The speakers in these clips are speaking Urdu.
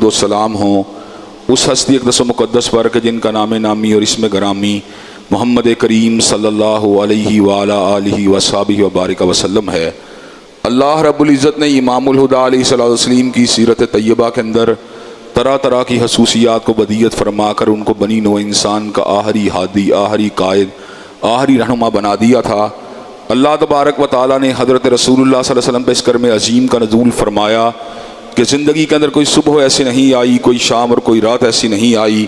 و سلام ہوں اس ہستی اقدس و مقدس پر کہ جن کا نام نامی اور اسم گرامی محمد کریم صلی اللہ علیہ وآلہ آلہ وصحبہ وبارک وسلم ہے۔ اللہ رب العزت نے امام الہدیٰ علیہ الصلوۃ والتسلیم کی سیرت طیبہ کے اندر طرح طرح کی خصوصیات کو بدیعت فرما کر ان کو بنی نوع انسان کا آخری ہادی، آخری قائد، آخری رہنما بنا دیا تھا۔ اللہ تبارک و تعالیٰ نے حضرت رسول اللہ صلی اللہ علیہ وسلم پہ اس کرم عظیم کا نزول فرمایا کہ زندگی کے اندر کوئی صبح ایسی نہیں آئی، کوئی شام اور کوئی رات ایسی نہیں آئی،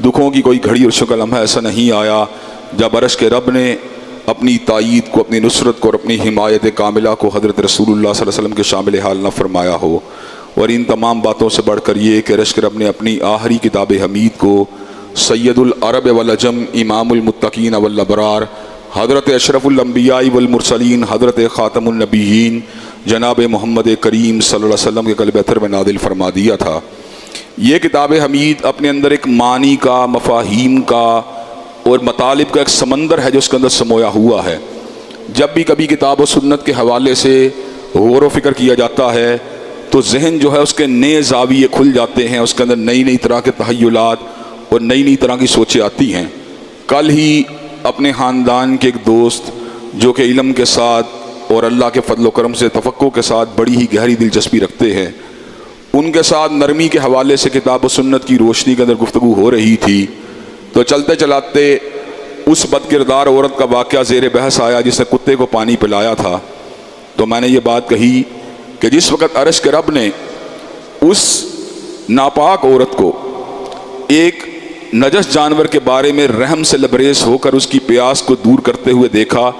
دکھوں کی کوئی گھڑی اور شکل لمحہ ایسا نہیں آیا جب عرش کے رب نے اپنی تائید کو، اپنی نصرت کو اور اپنی حمایت کاملہ کو حضرت رسول اللہ صلی اللہ علیہ وسلم کے شامل حال نہ فرمایا ہو۔ اور ان تمام باتوں سے بڑھ کر یہ کہ عرش کے رب نے اپنی آخری کتاب حمید کو سید العرب والعجم، امام المتقین والابرار، حضرت اشرف الانبیاء والمرسلین، حضرت خاتم النبیین جناب محمد کریم صلی اللہ علیہ وسلم کے قلب اطہر میں نازل فرما دیا تھا۔ یہ کتاب حمید اپنے اندر ایک معنی کا، مفاہیم کا اور مطالب کا ایک سمندر ہے جو اس کے اندر سمویا ہوا ہے۔ جب بھی کبھی کتاب و سنت کے حوالے سے غور و فکر کیا جاتا ہے تو ذہن جو ہے اس کے نئے زاویے کھل جاتے ہیں، اس کے اندر نئی نئی طرح کے تخیلات اور نئی نئی طرح کی سوچیں آتی ہیں۔ کل ہی اپنے خاندان کے ایک دوست جو کہ علم کے ساتھ اور اللہ کے فضل و کرم سے تفقہ کے ساتھ بڑی ہی گہری دلچسپی رکھتے ہیں، ان کے ساتھ نرمی کے حوالے سے کتاب و سنت کی روشنی کے اندر گفتگو ہو رہی تھی تو چلتے چلاتے اس بد کردار عورت کا واقعہ زیر بحث آیا جس نے کتے کو پانی پلایا تھا۔ تو میں نے یہ بات کہی کہ جس وقت عرش کے رب نے اس ناپاک عورت کو ایک نجس جانور کے بارے میں رحم سے لبریز ہو کر اس کی پیاس کو دور کرتے ہوئے دیکھا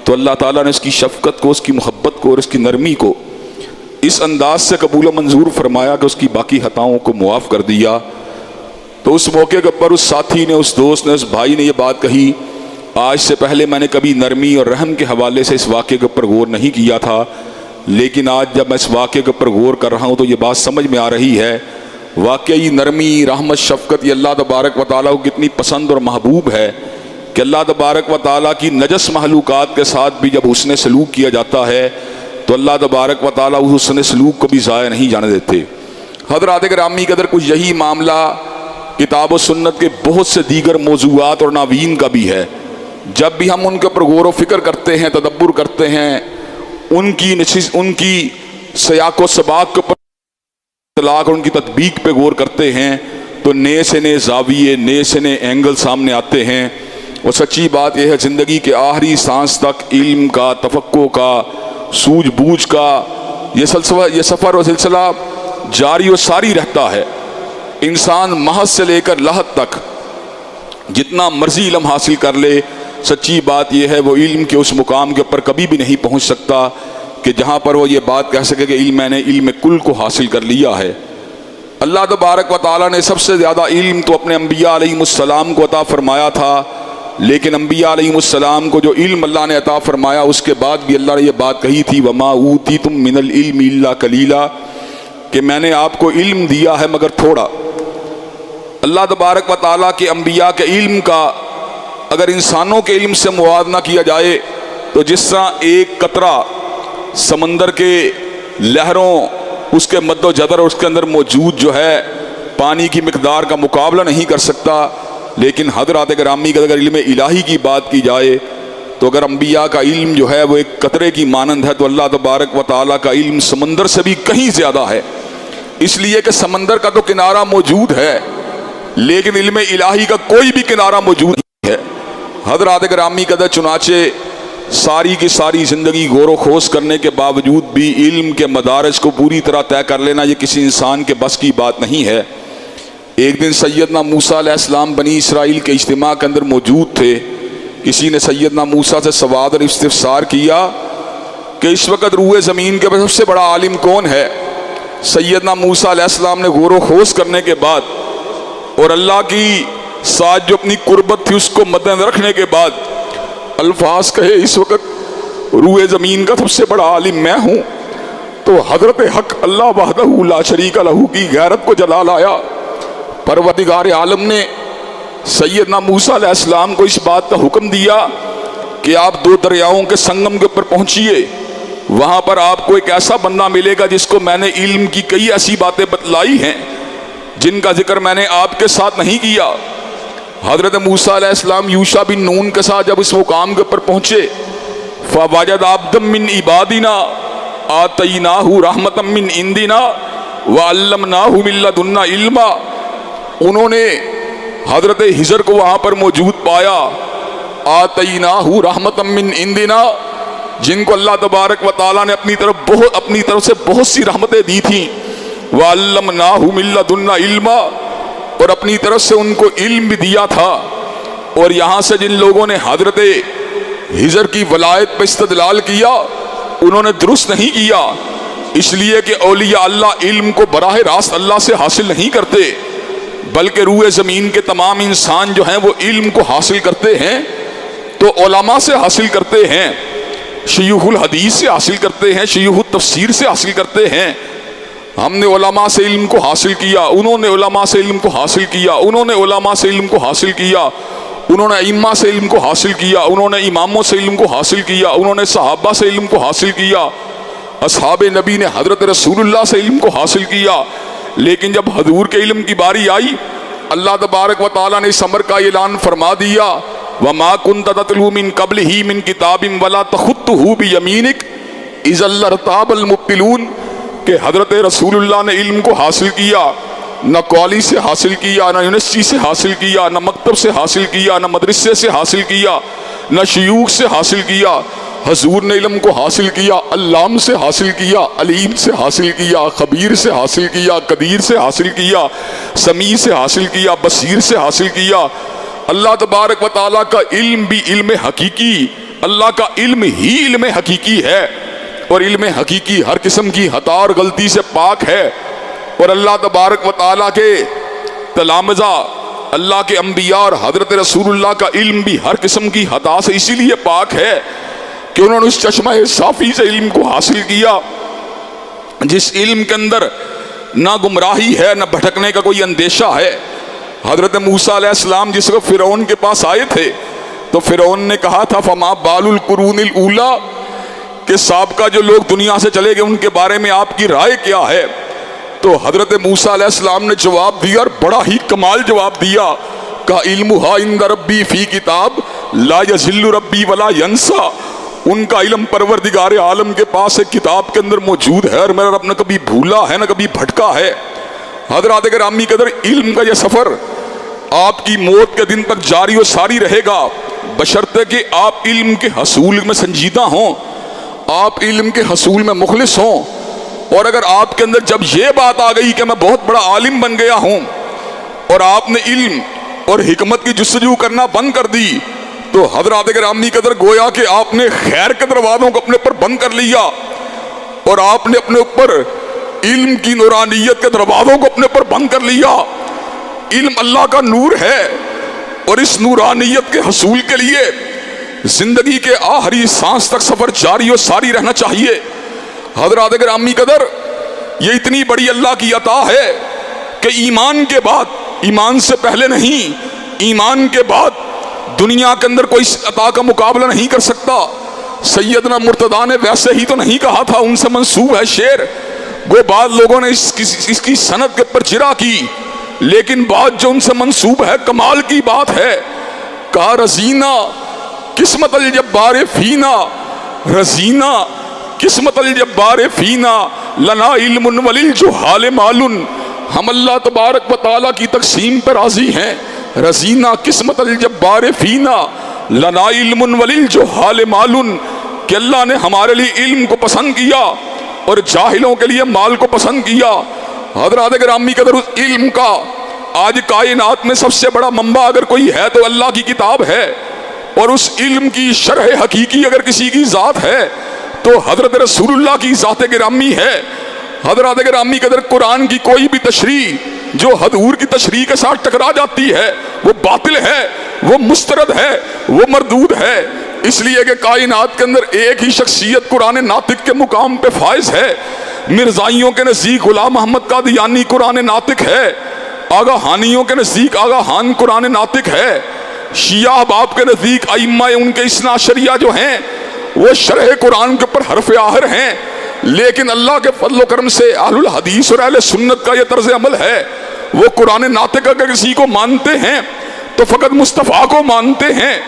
تو اللہ تعالیٰ نے اس کی شفقت کو، اس کی محبت کو اور اس کی نرمی کو اس انداز سے قبول و منظور فرمایا کہ اس کی باقی خطاؤں کو معاف کر دیا۔ تو اس موقع کے پر اس ساتھی نے، اس دوست نے، اس بھائی نے یہ بات کہی، آج سے پہلے میں نے کبھی نرمی اور رحم کے حوالے سے اس واقعے کے اوپر غور نہیں کیا تھا، لیکن آج جب میں اس واقعے کے اوپر غور کر رہا ہوں تو یہ بات سمجھ میں آ رہی ہے واقعی نرمی، رحمت، شفقت یہ اللہ تبارک و تعالیٰ کو کتنی پسند اور محبوب ہے کہ اللہ تبارک و تعالیٰ کی نجس محلوقات کے ساتھ بھی جب حسن سلوک کیا جاتا ہے تو اللہ تبارک و تعالیٰ اس حسن سلوک کو بھی ضائع نہیں جانے دیتے۔ حضرات گرامی کے اندر کچھ یہی معاملہ کتاب و سنت کے بہت سے دیگر موضوعات اور عناوین کا بھی ہے۔ جب بھی ہم ان کے اوپر غور و فکر کرتے ہیں، تدبر کرتے ہیں، ان کی سیاق و سباق کے اوپر اطلاق اور ان کی تطبیق پہ غور کرتے ہیں تو نئے سے نئے زاویے، نئے سے نئے اینگل سامنے آتے ہیں۔ اور سچی بات یہ ہے زندگی کے آخری سانس تک علم کا، تفقہ کا، سوجھ بوجھ کا یہ سفر و سلسلہ جاری و ساری رہتا ہے۔ انسان محض سے لے کر لحد تک جتنا مرضی علم حاصل کر لے، سچی بات یہ ہے وہ علم کے اس مقام کے اوپر کبھی بھی نہیں پہنچ سکتا کہ جہاں پر وہ یہ بات کہہ سکے کہ میں نے علم کل کو حاصل کر لیا ہے۔ اللہ تبارک و تعالیٰ نے سب سے زیادہ علم تو اپنے انبیاء علیہ السلام کو عطا فرمایا تھا، لیکن انبیاء علیہ السلام کو جو علم اللہ نے عطا فرمایا اس کے بعد بھی اللہ نے یہ بات کہی تھی وَمَا أُوتِيتُم مِّنَ الْعِلْمِ إِلَّا قَلِيلًا، کہ میں نے آپ کو علم دیا ہے مگر تھوڑا۔ اللہ تبارک و تعالیٰ کے انبیاء کے علم کا اگر انسانوں کے علم سے موازنہ کیا جائے تو جس طرح ایک قطرہ سمندر کے لہروں، اس کے مد و جزر اور اس کے اندر موجود جو ہے پانی کی مقدار کا مقابلہ نہیں کر سکتا، لیکن حضرات گرامی کا اگر علم الہی کی بات کی جائے تو اگر انبیاء کا علم جو ہے وہ ایک قطرے کی مانند ہے تو اللہ تبارک و تعالیٰ کا علم سمندر سے بھی کہیں زیادہ ہے، اس لیے کہ سمندر کا تو کنارہ موجود ہے لیکن علم الہی کا کوئی بھی کنارہ موجود نہیں ہے۔ حضرات گرامی قدر چنانچہ ساری کی ساری زندگی غور و خوض کرنے کے باوجود بھی علم کے مدارج کو پوری طرح طے کر لینا یہ کسی انسان کے بس کی بات نہیں ہے۔ ایک دن سیدنا موسیٰ علیہ السلام بنی اسرائیل کے اجتماع کے اندر موجود تھے، کسی نے سیدنا موسیٰ سے سوال اور استفسار کیا کہ اس وقت روئے زمین کے سب سے بڑا عالم کون ہے؟ سیدنا موسیٰ علیہ السلام نے غور و خوض کرنے کے بعد اور اللہ کی ساتھ جو اپنی قربت تھی اس کو مد نظر رکھنے کے بعد الفاظ کہے اس وقت روئے زمین کا سب سے بڑا عالم میں ہوں، تو حضرت حق اللہ وحدہ لا شریک لہ کی غیرت کو جلا لایا۔ پروردگار عالم نے سیدنا موسیٰ علیہ السلام کو اس بات کا حکم دیا کہ آپ دو دریاؤں کے سنگم کے اوپر پہنچیے، وہاں پر آپ کو ایک ایسا بندہ ملے گا جس کو میں نے علم کی کئی ایسی باتیں بتلائی ہیں جن کا ذکر میں نے آپ کے ساتھ نہیں کیا۔ حضرت موسیٰ علیہ السلام یوشع بن نون کے ساتھ جب اس مقام کے اوپر پہنچے، فوجد عبدا من عبادنا آتیناہ رحمتا من عندنا وعلمناہ من لدنا علما، انہوں نے حضرت ہجر کو وہاں پر موجود پایا، آتیناہ رحمتا من عندنا، جن کو اللہ تبارک و تعالیٰ نے اپنی طرف سے بہت سی رحمتیں دی تھیں، وعلمناہ من لدنا علما، اور اپنی طرف سے ان کو علم بھی دیا تھا۔ اور یہاں سے جن لوگوں نے حضرت ہجر کی ولایت پہ استدلال کیا، انہوں نے درست نہیں کیا، اس لیے کہ اولیاء اللہ علم کو براہ راست اللہ سے حاصل نہیں کرتے، بلکہ روئے زمین کے تمام انسان جو ہیں وہ علم کو حاصل کرتے ہیں تو علماء سے حاصل کرتے ہیں، شیوخ الحدیث سے حاصل کرتے ہیں، شیوخ التفسیر سے حاصل کرتے ہیں۔ ہم نے علماء سے علم کو حاصل کیا، انہوں نے علماء سے علم کو حاصل کیا، انہوں نے علماء سے علم کو حاصل کیا، انہوں نے ائمہ سے علم کو حاصل کیا، انہوں نے اماموں سے علم کو حاصل کیا، انہوں نے صحابہ سے علم کو حاصل کیا، اصحاب نبی نے حضرت رسول اللہ سے علم کو حاصل کیا۔ لیکن جب حضور کے علم کی باری آئی، اللہ تبارک و تعالیٰ نے اس امر کا اعلان فرما دیا، وَمَا كُنْتَ تَتْلُو مِن قَبْلِهِ مِن كِتَابٍ وَلَا تَخُطُّهُ بِيَمِينِكَ إِذًا لَارْتَابَ الْمُبْطِلُونَ، کہ حضرت رسول اللہ نے علم کو حاصل کیا، نہ کالج سے حاصل کیا، نہ یونیورسٹی سے حاصل کیا، نہ مکتب سے حاصل کیا، نہ مدرسے سے حاصل کیا، نہ شیوخ سے حاصل کیا، حضور نے علم کو حاصل کیا، علام سے حاصل کیا، علیم سے حاصل کیا، خبیر سے حاصل کیا، قدیر سے حاصل کیا، سمیع سے حاصل کیا، بصیر سے حاصل کیا۔ اللہ تبارک و تعالیٰ کا علم بھی علم حقیقی، اللہ کا علم ہی علم حقیقی ہے، اور علم حقیقی ہر قسم کی خطا اور غلطی سے پاک ہے۔ اور اللہ تبارک و تعالیٰ کے تلامذہ، اللہ کے انبیاء اور حضرت رسول اللہ کا علم بھی ہر قسم کی خطا سے اسی لیے پاک ہے کہ انہوں نے اس چشمہ صافی سے علم کو حاصل کیا، جس علم کے اندر نہ گمراہی ہے، نہ بھٹکنے کا کوئی اندیشہ ہے۔ حضرت موسیٰ علیہ السلام جس وقت فرعون کے پاس آئے تھے تو فرعون نے کہا تھا فما بال القرون الاولیٰ، کہ سابقہ جو لوگ دنیا سے چلے گئے ان کے بارے میں آپ کی رائے کیا ہے؟ تو حضرت موسیٰ علیہ السلام نے جواب دیا، اور بڑا ہی کمال جواب دیا، کہ علمھا عند ربی فی کتاب لا یضل ربی ولا ینسیٰ، ان کا علم پروردگار عالم کے پاس ایک کتاب کے اندر موجود ہے، اور میرا رب نہ کبھی بھولا ہے نہ کبھی بھٹکا ہے۔ حضرات گرامی قدر، علم کا یہ سفر آپ کی موت کے دن تک جاری و ساری رہے گا، بشرطے کہ آپ علم کے حصول میں سنجیدہ ہوں، آپ علم کے حصول میں مخلص ہوں۔ اور اگر آپ کے اندر جب یہ بات آ گئی کہ میں بہت بڑا عالم بن گیا ہوں، اور آپ نے علم اور حکمت کی جستجو کرنا بند کر دی، تو حضرات گرامی قدر گویا کہ آپ نے خیر کے دروازوں کو اپنے اوپر بند کر لیا، اور آپ نے اپنے اوپر علم کی نورانیت کے دروازوں کو اپنے اوپر بند کر لیا۔ علم اللہ کا نور ہے، اور اس نورانیت کے حصول کے لیے زندگی کے آخری سانس تک سفر جاری و ساری رہنا چاہیے۔ حضرات گرامی قدر، یہ اتنی بڑی اللہ کی عطا ہے کہ ایمان کے بعد، ایمان سے پہلے نہیں، ایمان کے بعد دنیا کے اندر کوئی عطا کا مقابلہ نہیں کر سکتا۔ سیدنا مرتضیٰ نے ویسے ہی تو نہیں کہا تھا، ان سے منسوب ہے شعر، وہ بعض لوگوں نے اس کی سند کے پر جرا کی، لیکن بات جو ان سے منسوب ہے کمال کی بات ہے۔ کہا رزینہ قسمت الجبار فینا، رزینہ قسمت الجبار فینا لنا علم وللجہال مال، ہم اللہ تبارک و تعالیٰ کی تقسیم پر راضی ہیں۔ رزینہ قسمت الجبار فینا لنا علم وللجہال مال، کہ اللہ نے ہمارے لیے علم کو پسند کیا اور جاہلوں کے لیے مال کو پسند کیا۔ حضرات گرامی قدر، اس علم کا آج کائنات میں سب سے بڑا منبع اگر کوئی ہے تو اللہ کی کتاب ہے، اور اس علم کی شرح حقیقی اگر کسی کی ذات ہے تو حضرت رسول اللہ کی ذات گرامی ہے۔ حضرات گرامی قدر، قرآن کی کوئی بھی تشریح جو حضور کی تشریح کے ساتھ ٹکرا جاتی ہے وہ باطل ہے، وہ مسترد ہے، وہ مردود ہے، اس لیے کہ کائنات کے اندر ایک ہی شخصیت قرآن ناطق کے مقام پہ فائز ہے۔ مرزائیوں کے نزدیک غلام محمد قادیانی قرآن ناطق ہے، آگاہانیوں کے نزدیک آگاہان قرآن ناطق ہے، شیعہ احباب کے نزدیک ائمہ ان کے اثنا عشریہ جو ہیں وہ شرح قرآن کے اوپر حرف آخر ہیں، لیکن اللہ کے فضل و کرم سے اہل الحدیث اور اہل سنت کا یہ طرز عمل ہے، وہ قرآن ناطق اگر کسی کو مانتے ہیں تو فقط مصطفیٰ کو مانتے ہیں،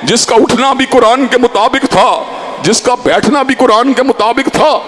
جس کا اٹھنا بھی قرآن کے مطابق تھا، جس کا بیٹھنا بھی قرآن کے مطابق تھا،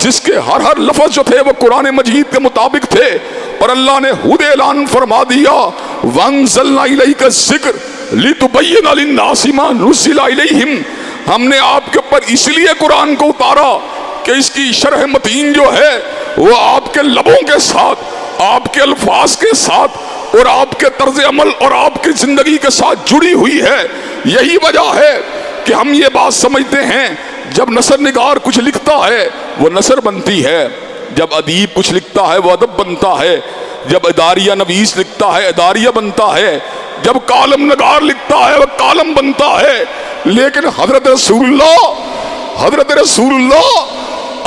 جس کے ہر لفظ جو تھے وہ قرآن مجید کے مطابق تھے۔ اور اللہ نے خود اعلان فرما دیا وَأَنزَلْنَا إِلَيْكَ الذِّكْرَ لِتُبَيِّنَ لِلنَّاسِ مَا نُزِّلَ إِلَيْهِمْ، ہم نے آپ کے اوپر اس لیے قرآن کو اتارا کہ اس کی شرح متین جو ہے وہ آپ کے لبوں کے ساتھ، آپ کے الفاظ کے ساتھ اور آپ کے طرز عمل اور آپ کی زندگی کے ساتھ جڑی ہوئی ہے۔ یہی وجہ ہے کہ ہم یہ بات سمجھتے ہیں جب نثر نگار کچھ لکھتا ہے وہ نثر بنتی ہے، جب ادیب کچھ لکھتا ہے وہ ادب بنتا ہے، جب اداریہ نویس لکھتا ہے اداریہ بنتا ہے، جب کالم نگار لکھتا ہے وہ کالم بنتا ہے۔ لیکن حضرت رسول اللہ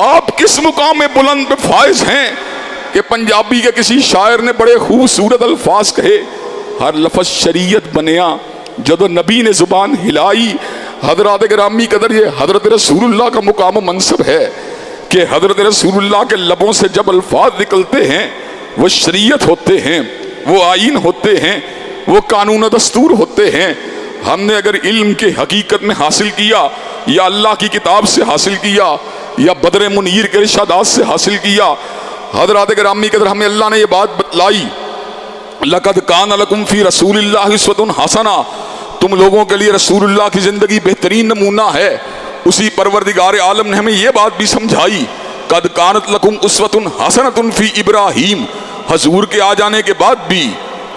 آپ کس مقام بلند پہ فائز ہیں کہ پنجابی کے کسی شاعر نے بڑے خوبصورت الفاظ کہے، ہر لفظ شریعت بنیا جدو نبی نے زبان ہلائی۔ حضرات گرامی قدر یہ حضرت رسول اللہ کا مقام و منصب ہے کہ حضرت رسول اللہ کے لبوں سے جب الفاظ نکلتے ہیں وہ شریعت ہوتے ہیں، وہ آئین ہوتے ہیں، وہ قانون و دستور ہوتے ہیں۔ ہم نے اگر علم کے حقیقت میں حاصل کیا یا اللہ کی کتاب سے حاصل کیا یا بدر منیر کے ارشادات سے حاصل کیا، حضرات گرامی قدر ہمیں اللہ نے یہ بات بتلائی لَقَدْ كَانَ لَكُمْ فِي رَسُولِ اللَّهِ أُسْوَةٌ حَسَنَةٌ، تم لوگوں کے لیے رسول اللہ کی زندگی بہترین نمونہ ہے۔ اسی پروردگار عالم نے ہمیں یہ بات بھی سمجھائی قَدْ كَانَتْ لَكُمْ أُسْوَةٌ حَسَنَةٌ فِي إِبْرَاهِيمَ، حضور کے آ جانے کے بعد بھی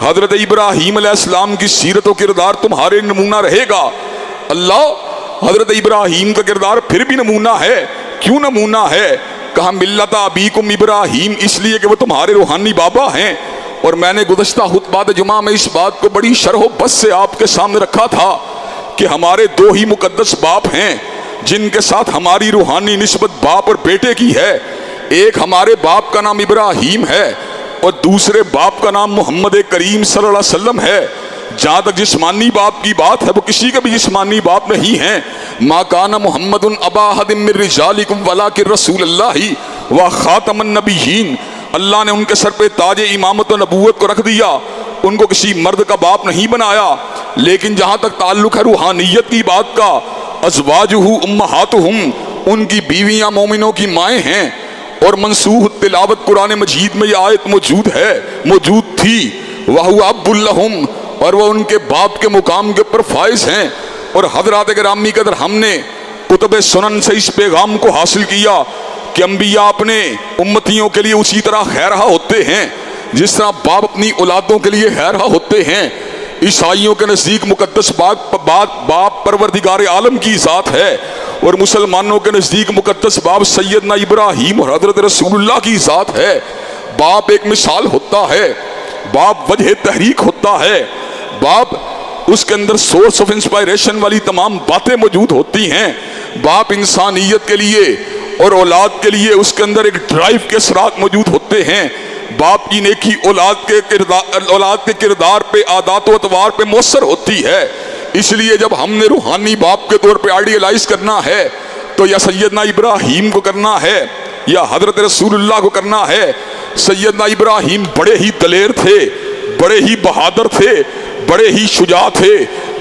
حضرت ابراہیم علیہ السلام کی سیرت و کردار تمہارے نمونہ رہے گا۔ اللہ حضرت ابراہیم کا کردار پھر بھی نمونہ ہے، کیوں نمونہ ہے؟ کہا ملت ابیکم ابراہیم، اس لیے کہ وہ تمہارے روحانی بابا ہیں۔ اور میں نے گزشتہ خطبات جمعہ میں اس بات کو بڑی شرح و بس سے آپ کے سامنے رکھا تھا کہ ہمارے دو ہی مقدس باپ ہیں جن کے ساتھ ہماری روحانی نسبت باپ اور بیٹے کی ہے۔ ایک ہمارے باپ کا نام ابراہیم ہے اور دوسرے باپ کا نام محمد کریم صلی اللہ علیہ وسلم ہے۔ جہاں تک جسمانی باپ کی بات ہے وہ کسی کا بھی جسمانی باپ نہیں ہیں۔ ما کان محمد ابا احد من رجالکم ولکن رسول اللہ و خاتم النبیین، اللہ نے ان کے سر پہ تاج امامت و نبوت کو رکھ دیا، ان کو کسی مرد کا باپ نہیں بنایا۔ لیکن جہاں تک تعلق ہے روحانیت کی بات کا، ازواجہ امہاتہم، ان کی بیویاں مومنوں کی مائیں ہیں۔ اور منسوخ تلاوت قرآن مجید میں یہ آیت موجود تھی وَهُوَ أَبٌّ لَهُمْ، اور وہ ان کے باپ کے مقام کے اوپر فائز ہیں۔ اور حضرات گرامی قدر ہم نے کتب سنن سے اس پیغام کو حاصل کیا کہ انبیاء اپنے امتیوں کے لیے اسی طرح خیرہ ہوتے ہیں جس طرح باپ اپنی اولادوں کے لیے خیرہ ہوتے ہیں۔ عیسائیوں کے نزدیک مقدس باپ پروردگار عالم کی ذات ہے، اور مسلمانوں کے نزدیک مقدس باپ سیدنا ابراہیم اور حضرت رسول اللہ کی ذات ہے۔ باپ ایک مثال ہوتا ہے، باپ وجہ تحریک ہوتا ہے، باپ اس کے اندر سورس آف انسپائریشن والی تمام باتیں موجود ہوتی ہیں۔ باپ انسانیت کے لیے اور اولاد کے لیے اس کے اندر ایک ڈرائیو کے اثرات موجود ہوتے ہیں۔ باپ کی نیکی اولاد کے کردار پہ، عادات و اطوار پہ مؤثر ہوتی ہے۔ اس لیے جب ہم نے روحانی باپ کے طور پہ آئیڈیلائز کرنا ہے تو یا سیدنا ابراہیم کو کرنا ہے یا حضرت رسول اللہ کو کرنا ہے۔ سیدنا ابراہیم بڑے ہی دلیر تھے، بڑے ہی بہادر تھے، بڑے ہی شجاع تھے،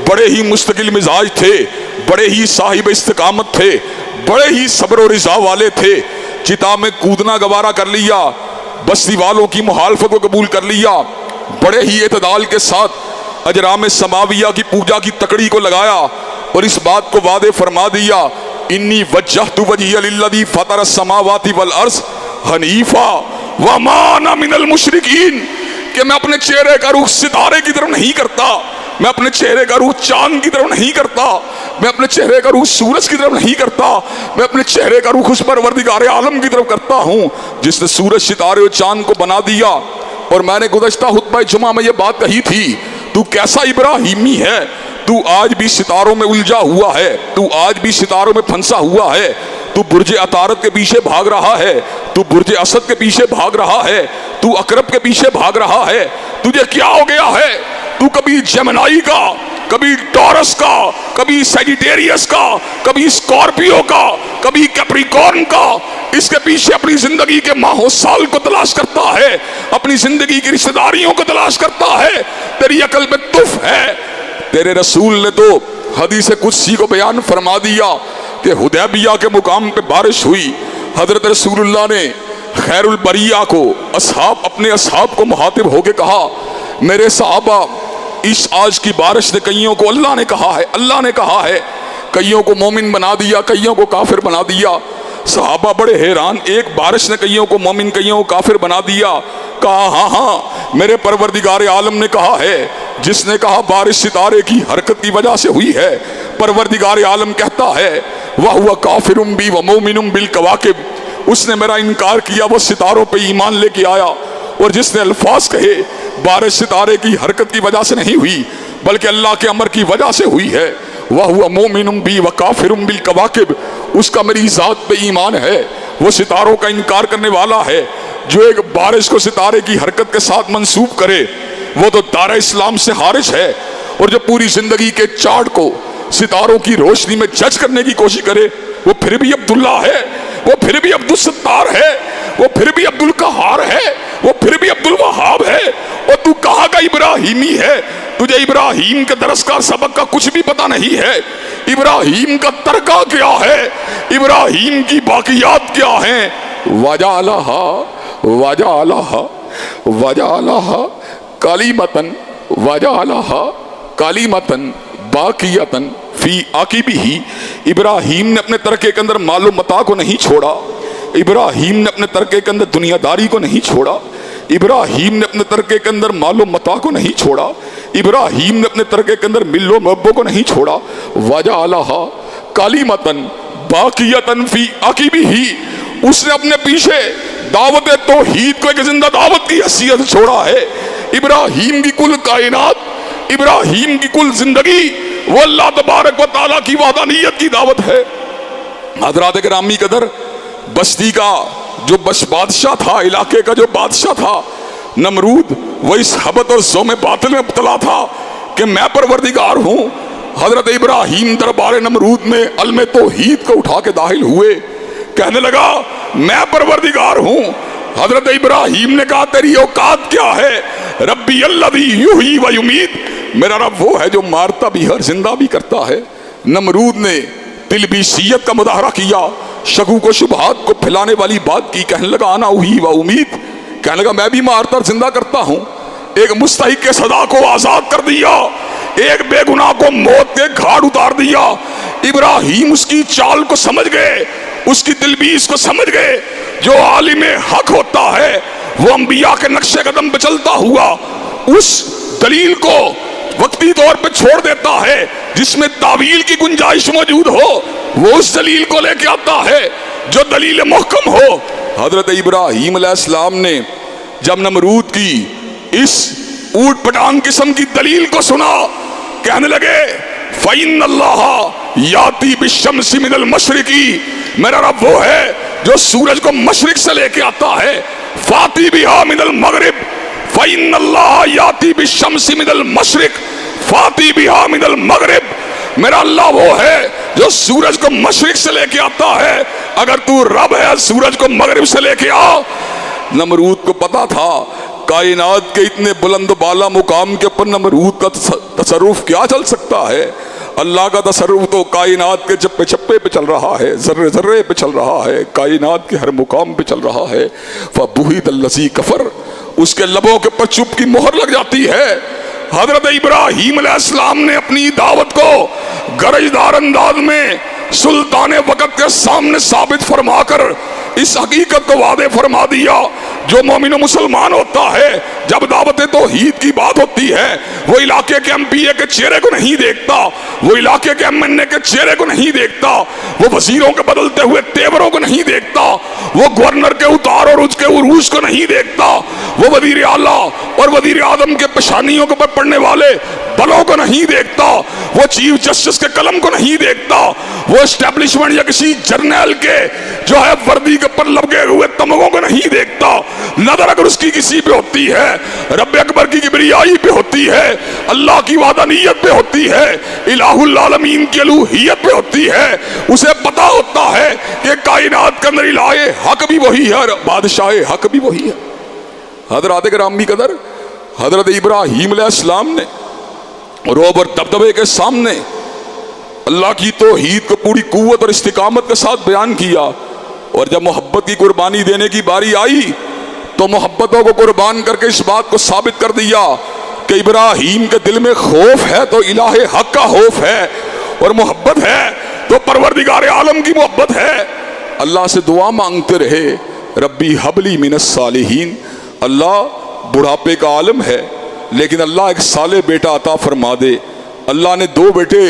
بڑے ہی مستقل مزاج تھے، بڑے ہی صاحب استقامت تھے، بڑے ہی صبر و رضا والے تھے۔ چتا میں کودنا گوارا کر لیا، بستی والوں کی مخالفت کو قبول کر لیا، بڑے ہی اعتدال کے ساتھ اجرام سماویہ کی پوجا کی تکڑی کو لگایا اور اس بات کو وعدے فرما دیا انی وجہت وجہی للذی فطر السماوات والارض حنیفا وما انا من المشرکین، کہ میں اپنے چہرے کا رخ ستارے کی طرف نہیں کرتا، میں اپنے چہرے کا رخ چاند کی طرف نہیں کرتا، میں اپنے چہرے کا رخ سورج کی طرف نہیں کرتا، میں اپنے چہرے کا رخ اس پروردگار عالم کی طرف کرتا ہوں جس نے سورج ستارے اور چاند کو بنا دیا۔ اور میں نے گزشتہ خطبہ جمعہ میں یہ بات کہی تھی، تو کیسا ابراہیمی ہے، تو آج بھی ستاروں میں الجھا ہوا ہے، تو آج بھی ستاروں میں پھنسا ہوا ہے، تو برج عطارد کے پیچھے بھاگ رہا ہے، تو برج اسد کے پیچھے بھاگ رہا ہے، تو عقرب کے پیچھے بھاگ رہا ہے، تجھے کیا ہو گیا ہے؟ تو کبھی جمنائی کا کبھی ٹورس کا، کبھی سیجیٹیریس کا، کبھی اسکارپیو کا، کبھی کیپریکارن کا، اس کے پیچھے اپنی زندگی کے ماہ و سال کو تلاش کرتا ہے، اپنی زندگی کی رشتہ داریوں کو تلاش کرتا ہے، تیری عقل میں تف ہے۔ تیرے رسول نے تو حدیث قدسی کو بیان فرما دیا کہ حدیبیہ کے مقام پہ بارش ہوئی، حضرت رسول اللہ نے خیر البریہ کو اپنے اصحاب کو مخاطب ہو کے کہا، میرے صحابہ، اس آج کی بارش نے کئیوں کو اللہ نے کہا ہے کئیوں کو مومن بنا دیا، کئیوں کو کافر بنا دیا۔ صحابہ بڑے حیران، ایک بارش نے کئیوں کو مومن کئیوں کو کافر بنا دیا؟ کہا ہاں میرے پروردگار عالم نے کہا ہے، جس نے کہا بارش ستارے کی حرکت کی وجہ سے ہوئی ہے، پروردگار عالم کہتا ہے وَهُوَ كَافِرٌ بِي وَمُؤْمِنٌ بِالْكَوَاكِبِ، اس نے میرا انکار کیا، وہ ستاروں پہ ایمان لے کے آیا۔ اور جس نے الفاظ کہے بارش ستارے کی حرکت کی وجہ سے نہیں ہوئی بلکہ اللہ کے امر کی وجہ سے ہوئی ہے، وَهُوَ مُؤْمِنٌ بِي وَكَافِرٌ بِالْكَوَاكِبِ، اس کا میری ذات پہ ایمان ہے، وہ ستاروں کا انکار کرنے والا ہے۔ جو ایک بارش کو ستارے کی حرکت کے ساتھ منسوب کرے وہ تو دار اسلام سے خارج ہے، اور جو پوری زندگی کے چارٹ کو ستاروں کی روشنی میں جج کرنے کی کوشش کرے وہ پھر بھی عبداللہ ہے، وہ پھر بھی عبدالستار ہے، وہ پھر بھی عبدالقہار ہے، وہ پھر بھی عبدالوہاب ہے۔ اور تو کہاں کا ابراہیمی ہے؟ تجھے ابراہیم کے درس کا سبق کا کچھ بھی پتہ نہیں ہے۔ ابراہیم کا ترکہ کیا ہے، ابراہیم کی باقیات کیا ہیں؟ وَجَعَلَهَا کَلِمَةً باقیتاً فی عاقبہ، ابراہیم نے اپنے ترکے کے اندر مال و متاع کو نہیں چھوڑا، ابراہیم نے اپنے ترکے کے اندر دنیا داری کو نہیں چھوڑا، ابراہیم نے اپنے ترکے کے اندر مال و متاع کو نہیں چھوڑا، ابراہیم نے اپنے ترکے کے اندر مل و محبوں کو نہیں چھوڑا۔ وَجَعَلَهَا کَلِمَةً باقیتاً فی عاقبہ، اس نے اپنے پیچھے دعوت توحید کو ایک زندہ دعوت کی حیثیت چھوڑا ہے۔ ابراہیم کی کل کائنات، ابراہیم کی کل زندگی وہ اللہ تبارک و تعالیٰ کی وحدانیت کی دعوت ہے۔ حضرات گرامی قدر، بستی کا جو بادشاہ تھا، علاقے کا جو بادشاہ تھا نمرود، وہ اس حبت اور زوم باطل میں مبتلا تھا کہ میں پروردگار ہوں۔ حضرت ابراہیم دربار نمرود میں علم توحید کو اٹھا کے داخل ہوئے، کہنے لگا میں پروردگار ہوں۔ حضرت ابراہیم نے کہا تیری اوقات کیا ہے؟ ربی الذی یحیی و یمیت، میرا رب وہ ہے جو مارتا بھی ہے زندہ بھی کرتا ہے۔ نمرود نے تلبیسیت کا مظاہرہ کیا، شکوک و شبہات کو پھیلانے والی بات کی، کہنے لگا انا احیی و امید، کہنے لگا میں بھی مارتا اور زندہ کرتا ہوں۔ ایک مستحق کے سزا کو آزاد کر دیا، ایک بے گناہ کو موت کے گھاٹ اتار دیا۔ ابراہیم اس کی چال کو سمجھ گئے، اس کی تلبیس کو سمجھ گئے۔ جو عالم حق ہوتا ہے وہ انبیاء کے نقش قدم پہ چلتا ہوا اس دلیل کو وقتی طور پہ چھوڑ دیتا ہے جس میں تعویل کی گنجائش موجود ہو، وہ اس دلیل کو لے کے آتا ہے جو دلیل محکم ہو۔ حضرت ابراہیم علیہ السلام نے جب نمرود کی اس اوٹ پٹانگ قسم کی دلیل کو سنا، کہنے لگے فَإِنَّ اللَّهَ يَأْتِي بِالشَّمْسِ مِنَ الْمَشْرِقِ، میرا رب وہ ہے جو سورج کو مشرق سے لے کے آتا ہے، فَأْتِي بِهَا مِنَ الْمَغْرِبِ، فَإِنَّ اللَّهَ يَأْتِي بِالشَّمْسِ مِنَ الْمَشْرِقِ فَأْتِي بِهَا مِنَ الْمَغْرِبِ، میرا اللہ وہ ہے جو سورج کو مشرق سے لے کے آتا ہے، اگر تو رب ہے سورج کو مغرب سے لے کے آ۔ نمرود کو پتا تھا کائنات کے اتنے بلند و بالا مقام کے اوپر نمرود کا تصرف کیا چل سکتا ہے؟ اللہ کا تصرف تو کائنات کے چپے چپے پہ چل رہا ہے، ذرے ذرے پہ چل رہا ہے، کائنات کے ہر مقام پہ چل رہا ہے۔ فَبُہِتَ الَّذِي كَفَرَ، اس کے لبوں کے پر چپ کی مہر لگ جاتی ہے۔ حضرت ابراہیم علیہ السلام نے اپنی دعوت کو گرجدار انداز میں سلطان وقت کے سامنے ثابت فرما کر اس حقیقت کو واضح فرما دیا، جو مومن و مسلمان ہوتا ہے جب دعوت توحید کی بات ہوتی ہے وہ علاقے کے MPA کے چہرے کو نہیں دیکھتا، وہ علاقے کے MNA کے چہرے کو نہیں دیکھتا، وہ وزیروں کے بدلتے ہوئے تیوروں کو نہیں دیکھتا، وہ گورنر کے اتار اور اس کے عروج کو نہیں دیکھتا، وہ وزیر اعلیٰ اور وزیر اعظم کے پیشانیوں کے پر پڑنے والے بلوں کو نہیں دیکھتا، وہ چیف جسٹس کے قلم کو نہیں دیکھتا، وہ اسٹیبلشمنٹ یا کسی جرنیل کے جو ہے وردی کے پر لگے ہوئے تمغوں کو نہیں دیکھتا۔ نظر اگر اس کی کسی پہ ہوتی ہے رب اکبر کی کبریائی پہ ہوتی ہے، اللہ کی وحدانیت پہ ہوتی ہے، الہ العالمین کی الوہیت پہ ہوتی ہے، اسے پتا ہوتا ہے کہ کائنات کا اندر الہ حق بھی وہی ہے اور بادشاہ حق بھی وہی ہے۔ حضرات گرامی قدر، حضرت ابراہیم علیہ السلام نے رعب اور دبدبے کے سامنے اللہ کی توحید کو پوری قوت اور استقامت کے ساتھ بیان کیا، اور جب محبت کی قربانی دینے کی باری آئی تو محبتوں کو قربان کر کے اس بات کو ثابت کر دیا کہ ابراہیم کے دل میں خوف ہے تو الہ حق کا خوف ہے، اور محبت ہے تو پروردگار عالم کی محبت ہے۔ اللہ سے دعا مانگتے رہے، ربی حبلی من الصالحین، اللہ بڑھاپے کا عالم ہے لیکن اللہ ایک صالح بیٹا عطا فرما دے۔ اللہ نے 2 بیٹے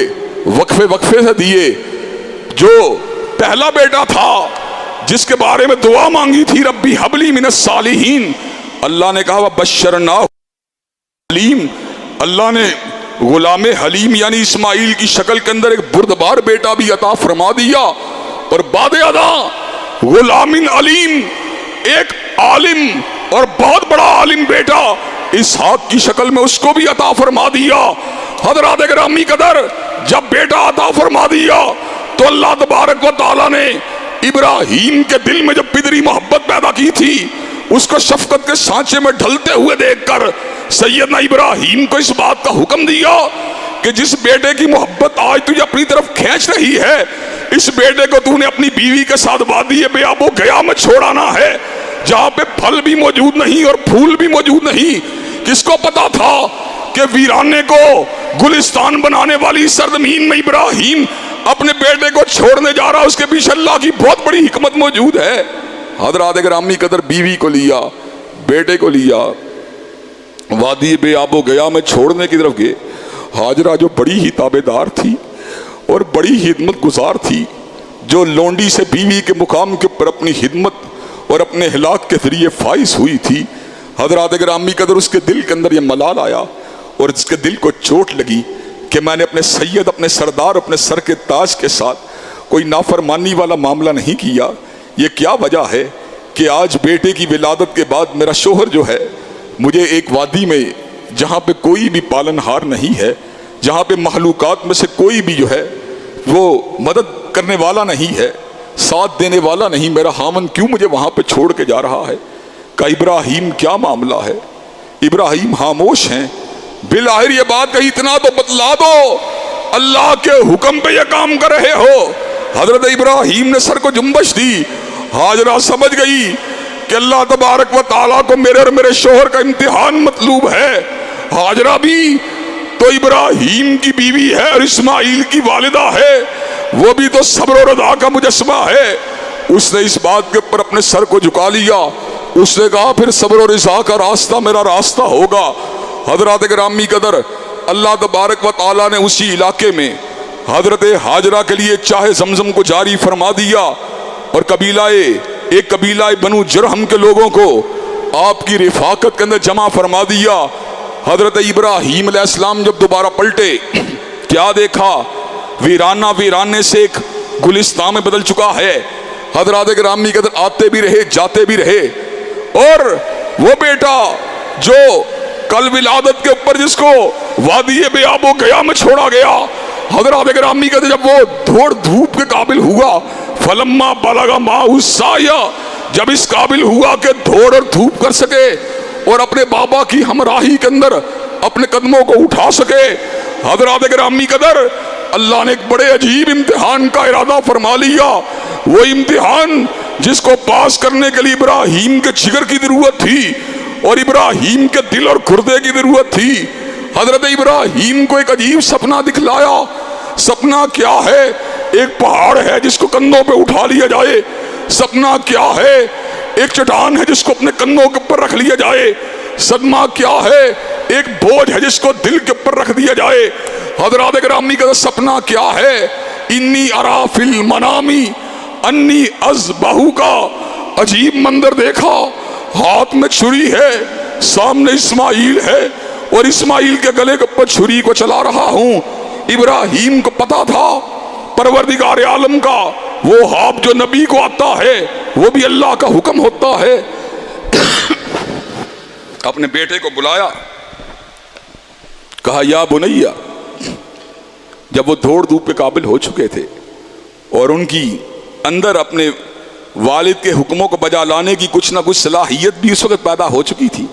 وقفے سے دیے۔ جو پہلا بیٹا تھا جس کے بارے میں دعا مانگی تھی ربی حبلی من الصالحین، اللہ نے کہا وبشرناہ حلیم، اللہ نے غلام حلیم یعنی اسماعیل کی شکل کے اندر ایک بردبار بیٹا بھی عطا فرما دیا، اور بعد ادا غلام علیم، ایک عالم اور بہت بڑا عالم بیٹا اسحاق کی شکل میں اس کو بھی عطا فرما دیا۔ حضرات گرامی قدر، جب بیٹا عطا فرما دیا تو اللہ تبارک و تعالیٰ نے ابراہیم کے دل میں جو پدری محبت پیدا کی تھی اس کو شفقت کے سانچے میں ڈھلتے ہوئے دیکھ کر سیدنا ابراہیم کو اس بات کا حکم دیا کہ جس بیٹے کی محبت آج تجھے اپنی طرف کھینچ رہی ہے، اس بیٹے کو تو نے اپنی بیوی کے ساتھ وادی بیاب و گیا میں چھوڑانا ہے، جہاں پہ پھل بھی موجود نہیں اور پھول بھی موجود نہیں۔ کس کو پتا تھا کہ ویرانے کو گلستان بنانے والی سرزمین میں ابراہیم اپنے بیٹے کو چھوڑنے جا رہا، اس کے پیچھے اللہ کی بہت بڑی حکمت موجود ہے۔ حضرات گرامی قدر، بیوی کو لیا، بیٹے کو لیا، وادی بے آب و گیا میں چھوڑنے کی طرف گئے۔ ہاجرہ جو بڑی ہی تابعدار تھی اور بڑی ہی خدمت گزار تھی، جو لونڈی سے بیوی کے مقام کے اوپر اپنی خدمت اور اپنے ہلاک کے ذریعے فائز ہوئی تھی، حضرات گرامی قدر اس کے دل کے اندر یہ ملال آیا اور اس کے دل کو چوٹ لگی کہ میں نے اپنے سید، اپنے سردار، اپنے سر کے تاج کے ساتھ کوئی نافرمانی والا معاملہ نہیں کیا۔ یہ کیا وجہ ہے کہ آج بیٹے کی ولادت کے بعد میرا شوہر جو ہے مجھے ایک وادی میں جہاں پہ کوئی بھی پالن ہار نہیں ہے، جہاں پہ مخلوقات میں سے کوئی بھی جو ہے وہ مدد کرنے والا نہیں ہے، ساتھ دینے والا نہیں، میرا خامن کیوں مجھے وہاں پہ چھوڑ کے جا رہا ہے؟ کہ ابراہیم کیا معاملہ ہے؟ ابراہیم خاموش ہیں۔ بالآخر یہ بات کہی، اتنا تو بتلا دو، اللہ کے حکم پہ یہ کام کر رہے ہو۔ حضرت ابراہیم نے سر کو جنبش دی۔ ہاجرہ سمجھ گئی کہ اللہ تبارک و تعالیٰ کو میرے اور میرے شوہر کا امتحان مطلوب ہے۔ ہاجرہ بھی تو ابراہیم کی بیوی ہے اور اسماعیل کی والدہ ہے، وہ بھی تو صبر و رضا کا مجسمہ ہے۔ اس نے اس بات کے اوپر اپنے سر کو جھکا لیا۔ اس نے کہا پھر صبر و رضا کا راستہ میرا راستہ ہوگا۔ حضرات گرامی قدر، اللہ تبارک و تعالیٰ نے اسی علاقے میں حضرت ہاجرہ کے لیے چاہے زمزم کو جاری فرما دیا، اور ایک قبیلہ بنو جرہم کے لوگوں کو آپ کی رفاقت کے اندر جمع فرما دیا۔ حضرت ابراہیم علیہ السلام جب دوبارہ پلٹے، کیا دیکھا؟ ویرانہ ویرانے سے ایک گلستان میں بدل چکا ہے۔ حضرات گرامی قدر، آتے بھی رہے جاتے بھی رہے، اور وہ بیٹا جو کل ولادت کے اوپر جس کو وادی بے آب و گیا میں چھوڑا گیا، حضرات گرامی قدر جب وہ دھوڑ دھوپ کے قابل ہوا، فلما بلغ معہ السعی، جب اس قابل ہوا کہ دھوڑ اور دھوپ کر سکے اور اپنے بابا کی ہمراہی کے اندر اپنے قدموں کو اٹھا سکے، حضرات گرامی قدر اللہ نے ایک بڑے عجیب امتحان کا ارادہ فرما لیا۔ وہ امتحان جس کو پاس کرنے کے لیے ابراہیم کے جگر کی ضرورت تھی اور ابراہیم کے دل اور گردے کی ضرورت تھی۔ حضرت ابراہیم کو ایک عجیب سپنا دکھلایا۔ سپنا کیا ہے؟ ایک پہاڑ ہے جس کو کندھوں پہ اٹھا لیا جائے۔ سپنا کیا ہے؟ ایک چٹان ہے جس کو اپنے کندھوں کے اوپر رکھ لیا جائے۔ صدمہ کیا ہے؟ ایک بوجھ ہے جس کو دل کے اوپر رکھ دیا جائے۔ حضرات گرامی کا سپنا کیا ہے؟ انی ارا فی المنام انی اذبحہ کا عجیب منظر دیکھا، ہاتھ میں چھری ہے، سامنے اسماعیل ہے اور اسماعیل کے گلے کے اوپر چھری کو چلا رہا ہوں۔ ابراہیم کو پتا تھا پروردگار عالم کا وہ خواب جو نبی کو آتا ہے وہ بھی اللہ کا حکم ہوتا ہے۔ اپنے بیٹے کو بلایا، کہا یا بنیا، جب وہ دوڑ دھوپ کے قابل ہو چکے تھے اور ان کی اندر اپنے والد کے حکموں کو بجا لانے کی کچھ نہ کچھ صلاحیت بھی اس وقت پیدا ہو چکی تھی،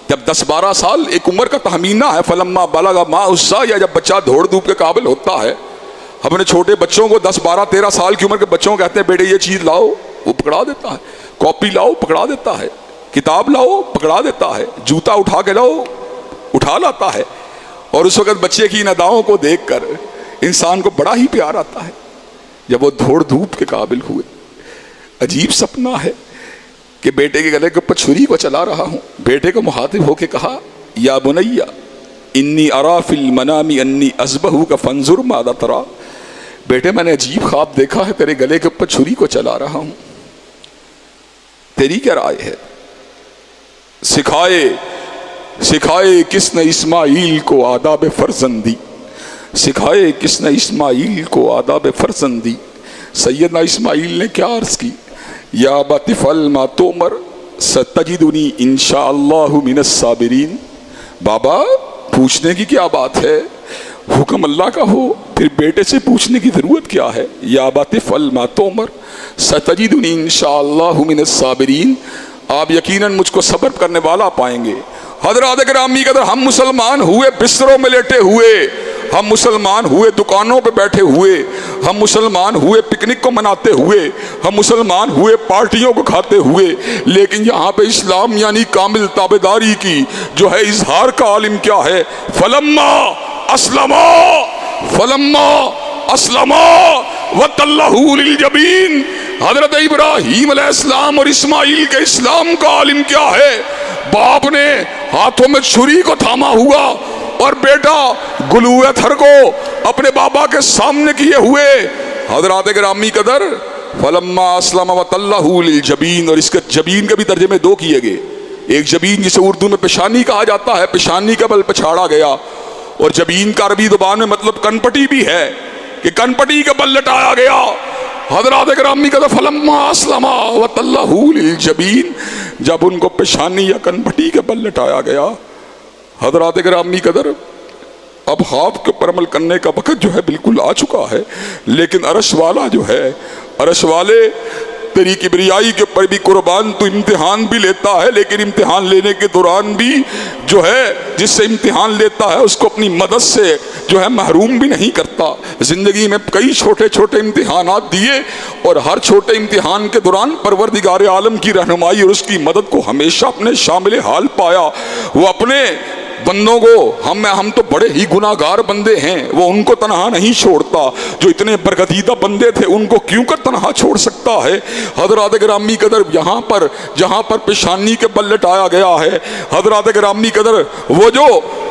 جب 10-12 سال ایک عمر کا تخمینہ ہے، فلما بلغ معہ السعی، یا جب بچہ دوڑ دھوپ کے قابل ہوتا ہے، اپنے چھوٹے بچوں کو 10-12-13 سال کی عمر کے بچوں کو کہتے ہیں بیٹے یہ چیز لاؤ، وہ پکڑا دیتا ہے، کاپی لاؤ پکڑا دیتا ہے، کتاب لاؤ پکڑا دیتا ہے، جوتا اٹھا کے لاؤ اٹھا لاتا ہے۔ اور اس وقت بچے کی ان اداؤں کو دیکھ کر انسان کو بڑا ہی پیار آتا ہے۔ جب وہ دوڑ دھوپ کے قابل ہوئے، عجیب سپنا ہے کہ بیٹے کے گلے کے اوپر چھری کو چلا رہا ہوں، بیٹے کو مخاطب ہو کے کہا یا بنیا انی ارا فی المنام انی اذبحک فانظر ماذا تری، بیٹے میں نے عجیب خواب دیکھا ہے، تیرے گلے کے اوپر چھری کو چلا رہا ہوں، تیری کیا رائے ہے؟ سکھائے کس نے اسماعیل کو آداب فرزندی، سکھائے کس نے اسماعیل کو آداب فرزندی۔ سیدنا اسماعیل نے کیا عرض کی؟ یا ابت افعل ما تؤمر ستجدنی انشاءاللہ من الصابرین، بابا پوچھنے کی کیا بات ہے، حکم اللہ کا ہو پھر بیٹے سے پوچھنے کی ضرورت کیا ہے؟ یا ابت افعل ما تؤمر ستجدنی انشاءاللہ من الصابرین، آپ یقیناً مجھ کو صبر کرنے والا پائیں گے۔ حضرات گرامی قدر، ہم مسلمان ہوئے بستروں میں لیٹے ہوئے، ہم مسلمان ہوئے دکانوں پہ بیٹھے ہوئے، ہم مسلمان ہوئے پکنک کو مناتے ہوئے، ہم مسلمان ہوئے پارٹیوں کو کھاتے ہوئے، لیکن یہاں پہ اسلام یعنی کامل تابعداری کی جو ہے اظہار کا عالم کیا ہے؟ فلما اسلما وتلہ للجبین، حضرت ابراہیم علیہ السلام اور اسماعیل کے اسلام کا عالم کیا ہے؟ باپ نے ہاتھوں میں چھری کو تھاما ہوا اور بیٹا گلوئے تھر کو اپنے بابا کے سامنے کیے ہوئے۔ حضرات گرامی قدر، فلما اسلم وتلہ للجبین، اور اس کے جبین کے بھی ترجمے دو کیے گئے، ایک جبین جسے اردو میں پیشانی کہا جاتا ہے، پیشانی کا بل پچھاڑا گیا، اور جبین کا عربی زبان میں مطلب کنپٹی بھی ہے کہ کنپٹی کا بل لٹایا گیا۔ حضرات گرامی قدر، فلما اسلم وتلہ للجبین، جب ان کو پیشانی یا کنپٹی کے بل لٹایا گیا۔ حضرات گرامی قدر، اب خواب کے پر عمل کرنے کا وقت جو ہے بالکل آ چکا ہے، لیکن عرش والا جو ہے، عرش والے تیری کبریائی کے اوپر بھی قربان تو امتحان بھی لیتا ہے، لیکن امتحان لینے کے دوران بھی جو ہے جس سے امتحان لیتا ہے اس کو اپنی مدد سے جو ہے محروم بھی نہیں کرتا۔ زندگی میں کئی چھوٹے چھوٹے امتحانات دیے، اور ہر چھوٹے امتحان کے دوران پروردگار عالم کی رہنمائی اور اس کی مدد کو ہمیشہ اپنے شامل حال پایا۔ وہ اپنے بندوں کو، ہم تو بڑے ہی گناہگار بندے ہیں، وہ ان کو تنہا نہیں چھوڑتا، جو اتنے برگزیدہ بندے تھے ان کو کیوں کر تنہا چھوڑ سکتا ہے؟ حضرات گرامی قدر، یہاں پر جہاں پر پیشانی کے بل لٹایا گیا ہے، حضرات گرامی قدر، وہ جو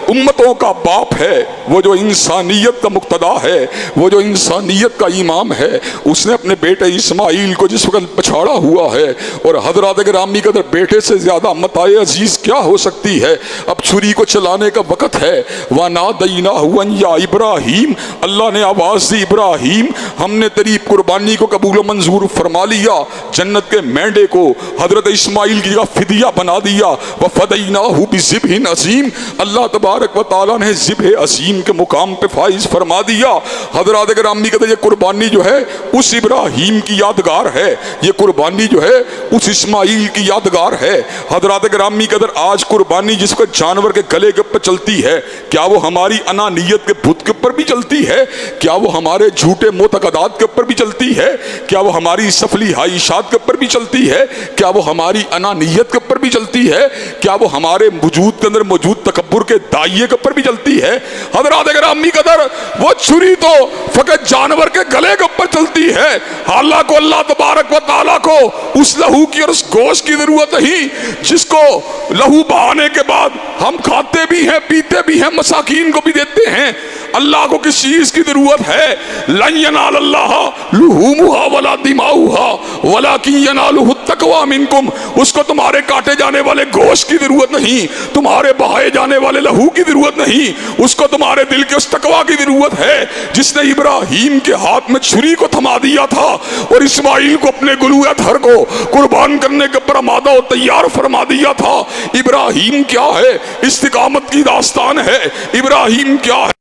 امتوں کا باپ ہے، وہ جو انسانیت کا مقتدا ہے، وہ جو انسانیت کا امام ہے، اس نے اپنے بیٹے اسماعیل کو جس وقت پچھاڑا ہوا ہے، اور حضرات گرامی قدر بیٹے سے زیادہ متاع عزیز کیا ہو سکتی ہے؟ اب چھری کو چلانے کا وقت ہے۔ وَنَادَيْنَاهُ أَن يَا إِبْرَاهِيمُ، اللہ نے آواز دی، ابراہیم ہم نے تیری قربانی کو قبول و منظور فرما لیا، جنت کے مینڈے کو حضرت اسماعیل کی جگہ فدیہ بنا دیا۔ وَفَدَيْنَاهُ بِذِبْحٍ عَظِيمٍ، اللہ تبارک و تعالیٰ نے ذبح عظیم کے مقام پہ فائز فرما دیا۔ حضرات گرامی کہتے ہیں یہ قربانی جو ہے اس ابراہیم کی یادگار ہے، یہ قربانی جو ہے اس اسماعیل کی یادگار ہے۔ حضرات گرامی قدر، آج قربانی جس کو جانور کے گلے کے اوپر چلتی ہے، کیا وہ ہماری انانیت کے بت کے اوپر بھی چلتی ہے؟ کیا وہ ہمارے جھوٹے معتقدات کے اوپر بھی چلتی ہے؟ کیا وہ ہماری سفلی خواہشات کے اوپر بھی چلتی ہے؟ کیا وہ ہماری انانیت کے اوپر بھی چلتی ہے؟ کیا وہ ہمارے وجود کے اندر موجود تکبر کے دائیں کے اوپر بھی چلتی ہے؟ حضرات گرامی قدر، وہ چھری تو فقط جانور کے گلے کے اوپر چلتی ہے، حالانکہ اللہ تبارک و تعالیٰ کو اس لہو کی اور اس گوشت کی ضرورت نہیں جس کو لہو بہانے کے بعد ہم کھاتے بھی ہیں, پیتے بھی ہیں, مساکین کو بھی دیتے ہیں. اللہ کو کس چیز کی ضرورت ہے؟ لن ینال اللہ لحومھا ولا دماؤھا ولکن ینالہ التقوی منکم. اس کو تمہارے کاٹے جانے والے گوشت کی ضرورت نہیں, تمہارے بہائے جانے والے لہو کی ضرورت نہیں, اس کو تمہارے دل کے اس تقوی کی ضرورت ہے جس نے ابراہیم کے ہاتھ میں چھری کو تھما دیا تھا اور اسماعیل کو اپنے گلوئے دھر کو قربان کرنے کے پر آمادہ و تیار فرما دیا تھا. ابراہیم کیا ہے؟ استقامت کی داستان ہے. ابراہیم کیا ہے؟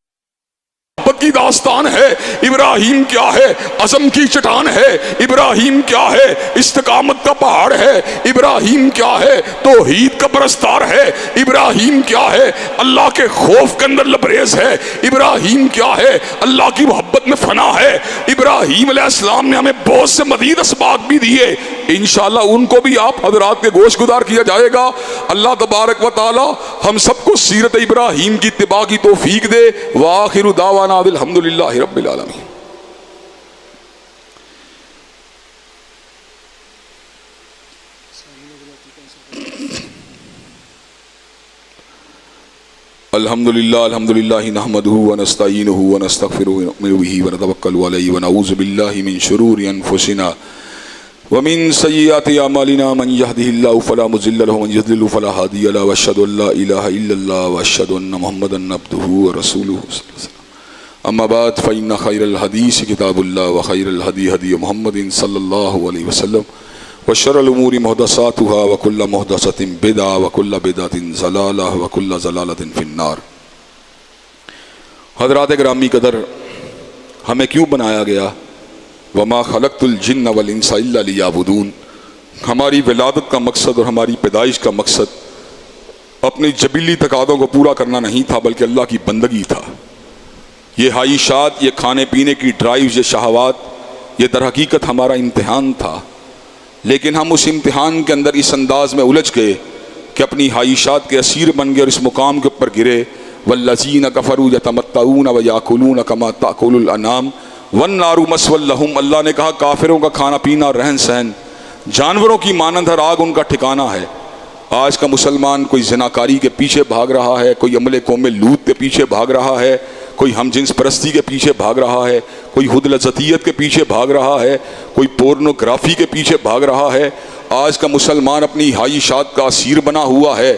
کی داستان ہے. ابراہیم کیا ہے؟ عزم کی چٹان ہے. ابراہیم کیا ہے؟ استقامت کا پہاڑ ہے. ابراہیم کیا ہے؟ توحید کا پرستار ہے. ابراہیم کیا ہے؟ اللہ کے خوف کے اندر لبریز ہے. ابراہیم کیا ہے؟ اللہ کی محبت میں فنا ہے. ابراہیم علیہ السلام نے ہمیں بہت سے مزید اسباق بھی دیے, انشاءاللہ ان کو بھی آپ حضرات کے گوش گزار کیا جائے گا. اللہ تبارک و تعالی ہم سب کو سیرت ابراہیم کی اتباع کی توفیق دے. وآخر دعوانا الحمدللہ رب العالمین. الحمدللہ نحمدہ ونستعینہ ونستغفرہ ونؤمن بہ ونتوکل علیہ ونعوذ باللہ من شرور انفسنا ومن سیئات اعمالنا من يهده الله فلا مضل له ومن يضلل فلا هادي له واشهد ان لا اله الا الله واشهد ان محمدا عبده ورسوله صلی اللہ علیہ وسلم. اما بعد فإن خیر الحدیث کتاب اللہ وخیر الہدی ہدی محمد صلی اللہ علیہ وسلم وشر الامور محدثاتها وکل محدثۃ بدعہ وکل بدعۃ ضلالہ وکل ضلالۃ فی النار. حضرات گرامی قدر, ہمیں کیوں بنایا گیا؟ وما خلقت الجن والانس الا لیعبدون. ہماری ولادت کا مقصد اور ہماری پیدائش کا مقصد اپنی جبلی تقاضوں کو پورا کرنا نہیں تھا بلکہ اللہ کی بندگی تھا. یہ خواہشات, یہ کھانے پینے کی ڈرائیوز, یہ شہوات, یہ در حقیقت ہمارا امتحان تھا. لیکن ہم اس امتحان کے اندر اس انداز میں الجھ گئے کہ اپنی خواہشات کے اسیر بن گئے اور اس مقام کے اوپر گرے. والذین کفروا یتمتعون ویاکلون کما تاکل الانعام والنار مثوی لہم. اللہ نے کہا کافروں کا کھانا پینا اور رہن سہن جانوروں کی مانند ہر آگ ان کا ٹھکانہ ہے. آج کا مسلمان کوئی زناکاری کے پیچھے بھاگ رہا ہے, کوئی عمل قوم لوط کے پیچھے بھاگ رہا ہے, کوئی ہم جنس پرستی کے پیچھے بھاگ رہا ہے, کوئی خود لذتیت کے پیچھے بھاگ رہا ہے, کوئی پورنوگرافی کے پیچھے بھاگ رہا ہے. آج کا مسلمان اپنی خواہشات کا اسیر بنا ہوا ہے.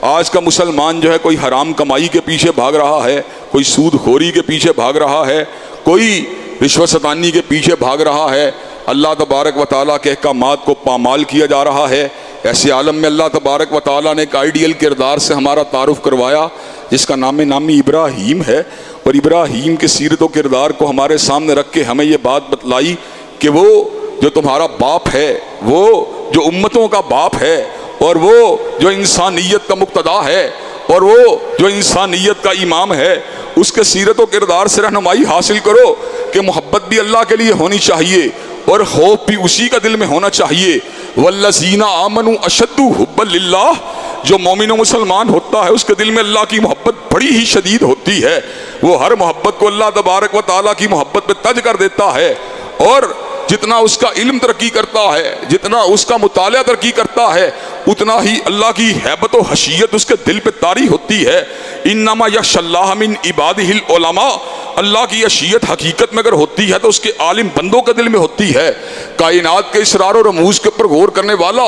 آج کا مسلمان جو ہے کوئی حرام کمائی کے پیچھے بھاگ رہا ہے, کوئی سود خوری کے پیچھے بھاگ رہا ہے, کوئی رشوت ستانی کے پیچھے بھاگ رہا ہے. اللہ تبارک و تعالیٰ کے احکامات کو پامال کیا جا رہا ہے. ایسے عالم میں اللہ تبارک و تعالیٰ نے ایک آئیڈیل کردار سے ہمارا تعارف کروایا جس کا نامی ابراہیم ہے, اور ابراہیم کے سیرت و کردار کو ہمارے سامنے رکھ کے ہمیں یہ بات بتلائی کہ وہ جو تمہارا باپ ہے, وہ جو امتوں کا باپ ہے, اور وہ جو انسانیت کا مقتدا ہے, اور وہ جو انسانیت کا امام ہے, اس کے سیرت و کردار سے رہنمائی حاصل کرو کہ محبت بھی اللہ کے لیے ہونی چاہیے اور خوف بھی اسی کا دل میں ہونا چاہیے. والذین آمنوا اشد حبا للہ. جو مومن و مسلمان ہوتا ہے اس کے دل میں اللہ کی محبت بڑی ہی شدید ہوتی ہے. وہ ہر محبت کو اللہ تبارک و تعالیٰ کی محبت پہ تج کر دیتا ہے, اور جتنا اس کا علم ترقی کرتا ہے, جتنا اس کا مطالعہ ترقی کرتا ہے, اتنا ہی اللہ کی ہیبت و حشیت اس کے دل پہ طاری ہوتی ہے. انما یخشی اللہ من عبادہ العلماء. اللہ کی حشیت حقیقت میں اگر ہوتی ہے تو اس کے عالم بندوں کے دل میں ہوتی ہے. کائنات کے اسرار و رموز کے اوپر غور کرنے والا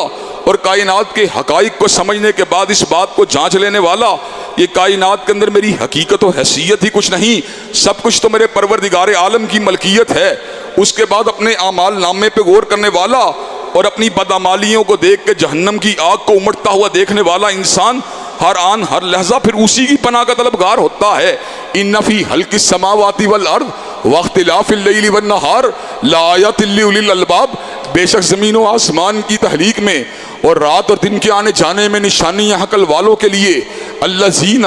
اور کائنات کے حقائق کو سمجھنے کے بعد اس بات کو جانچ لینے والا, یہ کائنات کے اندر میری حقیقت و حیثیت ہی کچھ نہیں, سب کچھ تو میرے پروردگار عالم کی ملکیت ہے. اس کے بعد اپنے اعمال نامے پہ غور کرنے والا اور اپنی بدعمالیوں کو دیکھ کے جہنم کی آگ کو امڑتا ہوا دیکھنے والا انسان ہر آن ہر لحظہ پھر اسی کی پناہ کا طلبگار ہوتا ہے. ان فی خلق السماوات والارض واختلاف اللیل والنہار لآیات لأولی الالباب. بے شک زمین و آسمان کی تخلیق میں اور رات اور دن کے آنے جانے میں نشانیاں عقل والوں کے لیے. الذین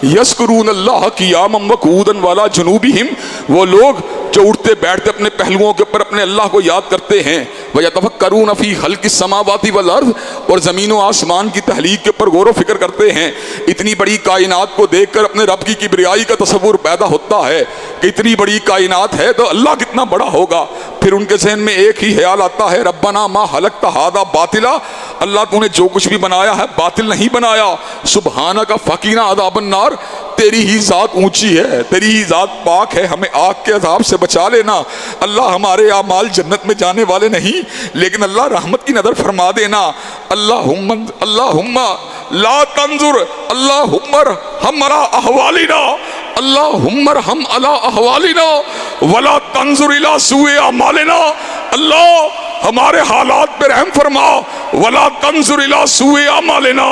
یذکرون اللہ قیاما وقعودا وعلی جنوبہم. وہ لوگ جو اٹھتے بیٹھتے اپنے پہلوؤں کے اوپر اپنے اللہ کو یاد کرتے ہیں. وَيَتَفَكَّرُونَ فِي خَلْقِ السَّمَاوَاتِ وَالْأَرْضِ. اور زمین و آسمان کی تخلیق کے اوپر غور و فکر کرتے ہیں. اتنی بڑی کائنات کو دیکھ کر اپنے رب کی کبریائی کا تصور پیدا ہوتا ہے کہ اتنی بڑی کائنات ہے تو اللہ کتنا بڑا ہوگا. پھر ان کے ذہن میں ایک ہی خیال آتا ہے, ربنا ما خلقت ھذا باطلا. اللہ تو نے جو کچھ بھی بنایا ہے باطل نہیں بنایا. سبحانک فقینا عذاب النار، تیری ہی ذات اونچی ہے، تیری ہی ذات پاک ہے، ہمیں آگ کے عذاب سے بچا لینا. اللہ ہمارے اعمال جنت میں جانے والے نہیں، لیکن اللہ رحمت کی نظر فرما دینا. اللہم لا تنظر اللہم ارحم علی احوالنا، اللہم ارحم علی احوالنا ولا تنظر الی سوء اعمالنا. اللہ ہمارے حالات پہ رحم فرما، ولا تنظر الی سوء اعمالنا.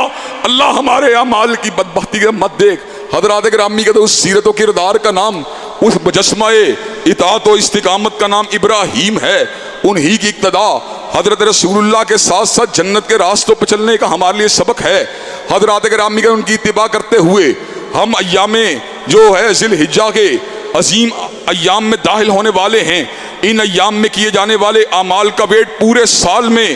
اللہ ہمارے اعمال کی بدبختی کے مت دیکھ. حضرات گرامی کے تو اس سیرت و کردار کا نام، اس مجسمہ اطاعت و استقامت کا نام ابراہیم ہے. انہی کی اقتدا حضرت رسول اللہ کے ساتھ ساتھ جنت کے راستوں پہ چلنے کا ہمارے لیے سبق ہے. حضرات گرامی کے ان کی اتباع کرتے ہوئے ہم ایام جو ہے ذی الحجہ کے عظیم ایام میں داخل ہونے والے ہیں. ان ایام میں کیے جانے والے اعمال کا ویٹ پورے سال میں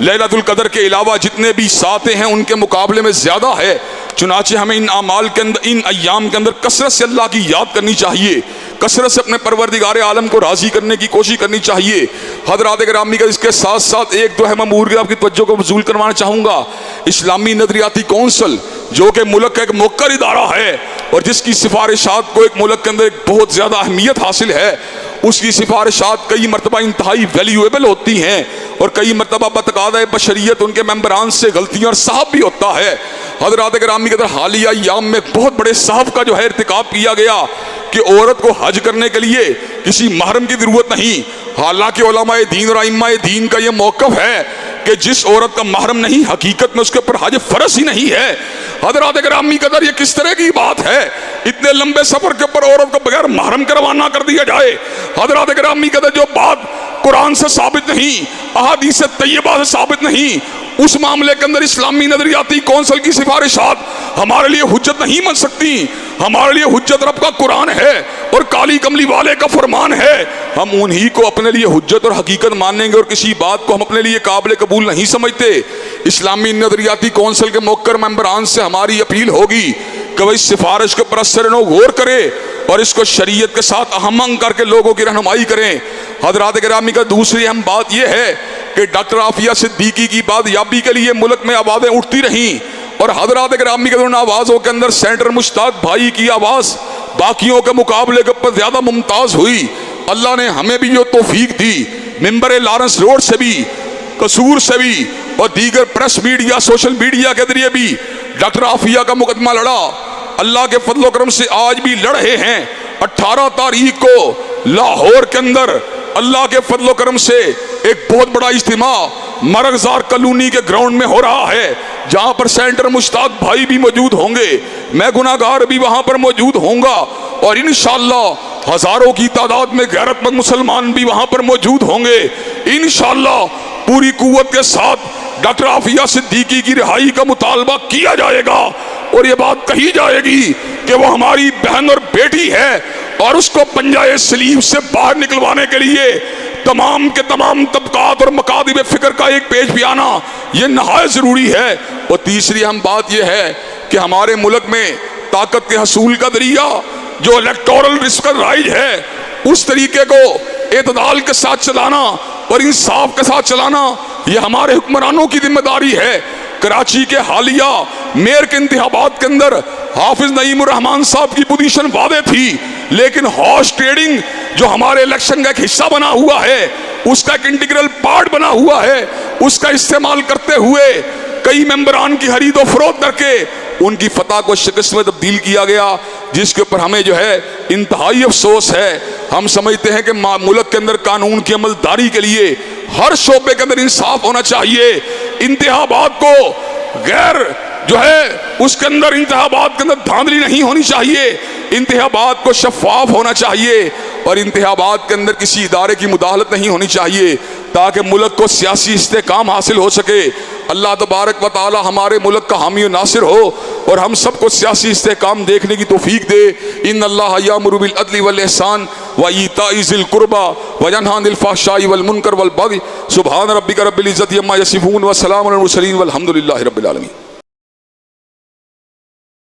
لیلۃ القدر کے علاوہ جتنے بھی ساتیں ہیں ان کے مقابلے میں زیادہ ہے. چنانچہ ہمیں ان اعمال کے اندر، ان ایام کے اندر کثرت سے اللہ کی یاد کرنی چاہیے، کثرت سے اپنے پروردگار عالم کو راضی کرنے کی کوشش کرنی چاہیے. حضرات گرامی کا اس کے ساتھ ساتھ ایک جو ہے میں امور کے آپ کی توجہ کو مبذول کروانا چاہوں گا. اسلامی نظریاتی کونسل جو کہ ملک کا ایک موقر ادارہ ہے اور جس کی سفارشات کو ایک ملک کے اندر ایک بہت زیادہ اہمیت حاصل ہے، اس کی سفارشات کئی مرتبہ انتہائی ویلیویبل ہوتی ہیں اور کئی مرتبہ بتقاضۂ بشریت ان کے ممبران سے غلطیاں اور صحف بھی ہوتا ہے. حضرات گرامی کے اندر حالیہ ایام میں بہت بڑے صحف کا جو ہے ارتکاب کیا گیا کہ عورت کو حج کرنے کے لیے کسی محرم کی ضرورت نہیں. حالانکہ علماء دین اور ائمہ دین کا یہ موقف ہے کہ جس عورت کا محرم نہیں حقیقت میں اس کے اوپر حج فرض ہی نہیں ہے. حضرات گرامی قدر یہ کس طرح کی بات ہے اتنے لمبے سفر کے اوپر عورت کو بغیر محرم کا روانہ کر دیا جائے. حضرات گرامی قدر جو بات قرآن سے ثابت نہیں، احادیث طیبہ سے ثابت نہیں، اس معاملے کے اندر اسلامی نظریاتی کونسل کی سفارشات ہمارے لیے حجت نہیں بن سکتی. ہمارے لیے حجت رب کا قرآن ہے اور کالی کملی والے کا فرمان ہے. ہم انہی کو اپنے لیے حجت اور حقیقت مانیں گے اور کسی بات کو ہم اپنے لیے قابل قبول نہیں سمجھتے. اسلامی نظریاتی کونسل کے موقر ممبران سے ہماری اپیل ہوگی کہ وہ اس سفارش کے پر اثر و غور کرے اور اس کو شریعت کے ساتھ اہم کر کے لوگوں کی رہنمائی کریں. حضرات گرامی کا دوسری اہم بات یہ ہے کہ ڈاکٹر عافیہ صدیقی کی بادیابی کے لیے ملک میں آوازیں اٹھتی رہیں اور حضرات گرامی کے ان آوازوں کے اندر سینٹر مشتاق بھائی کی آواز باقیوں کے مقابلے کے پر زیادہ ممتاز ہوئی. اللہ نے ہمیں بھی جو توفیق دی، ممبر لارنس روڈ سے بھی، قصور سے بھی اور دیگر پریس میڈیا سوشل میڈیا کے ذریعے بھی ڈاکٹر عافیہ کا مقدمہ لڑا. اللہ کے فضل و کرم سے آج بھی لڑ رہے ہیں. 18 تاریخ کو لاہور کے اندر اللہ کے فضل و کرم سے ایک بہت بڑا اجتماع مرغزار کالونی کے گراؤنڈ میں ہو رہا ہے جہاں پر سینٹر مشتاق بھائی بھی موجود ہوں گے، میں گناہگار بھی وہاں پر موجود ہوں گا اور انشاءاللہ ہزاروں کی تعداد میں غیرت مند مسلمان بھی وہاں پر موجود ہوں گے. انشاءاللہ پوری قوت کے ساتھ ڈاکٹر عافیہ صدیقی کی رہائی کا مطالبہ کیا جائے گا اور یہ بات کہی جائے گی کہ وہ ہماری بہن اور بیٹی ہے اور اس کو پنجۂ سلیم سے باہر نکلوانے کے لیے تمام کے تمام طبقات اور مکاتب فکر کا ایک پیش بھی آنا یہ نہایت ضروری ہے. اور تیسری اہم بات یہ ہے کہ ہمارے ملک میں طاقت کے حصول کا ذریعہ جو الیکٹورل رسک رائج ہے اس طریقے کو اعتدال کے ساتھ چلانا اور انصاف کے ساتھ چلانا یہ ہمارے حکمرانوں کی ذمہ داری ہے. کراچی کے حالیہ میئر کے انتخابات کے اندر حافظ نعیم الرحمان صاحب کی پوزیشن واضح تھی، لیکن ہارس ٹریڈنگ جو ہمارے الیکشن کا ایک حصہ بنا ہوا ہے، اس کا ایک انٹیگرل پارٹ بنا ہوا ہے، اس کا استعمال کرتے ہوئے کئی ممبران کی خرید و فروخت کر کے ان کی فتح کو شکست میں تبدیل کیا گیا، جس کے اوپر ہمیں جو ہے انتہائی افسوس ہے. ہم سمجھتے ہیں کہ ملک کے اندر قانون کی عمل داری کے لیے ہر شعبے کے اندر انصاف ہونا چاہیے. انتخابات کو غیر جو ہے اس کے اندر انتخابات کے اندر دھاندلی نہیں ہونی چاہیے، انتخابات کو شفاف ہونا چاہیے اور انتخابات کے اندر کسی ادارے کی مداخلت نہیں ہونی چاہیے تاکہ ملک کو سیاسی استحکام حاصل ہو سکے. اللہ تبارک و تعالی ہمارے ملک کا حامی و ناصر ہو اور ہم سب کو سیاسی استحکام دیکھنے کی توفیق دے. ان اللہ یامر بالعدل والاحسان وایتاء ذی القربى وینہی عن الفحشاء والمنکر والبغی. سبحان ربک رب العزۃ عما یصفون وسلام علی المرسلین والحمد للہ رب العالمین.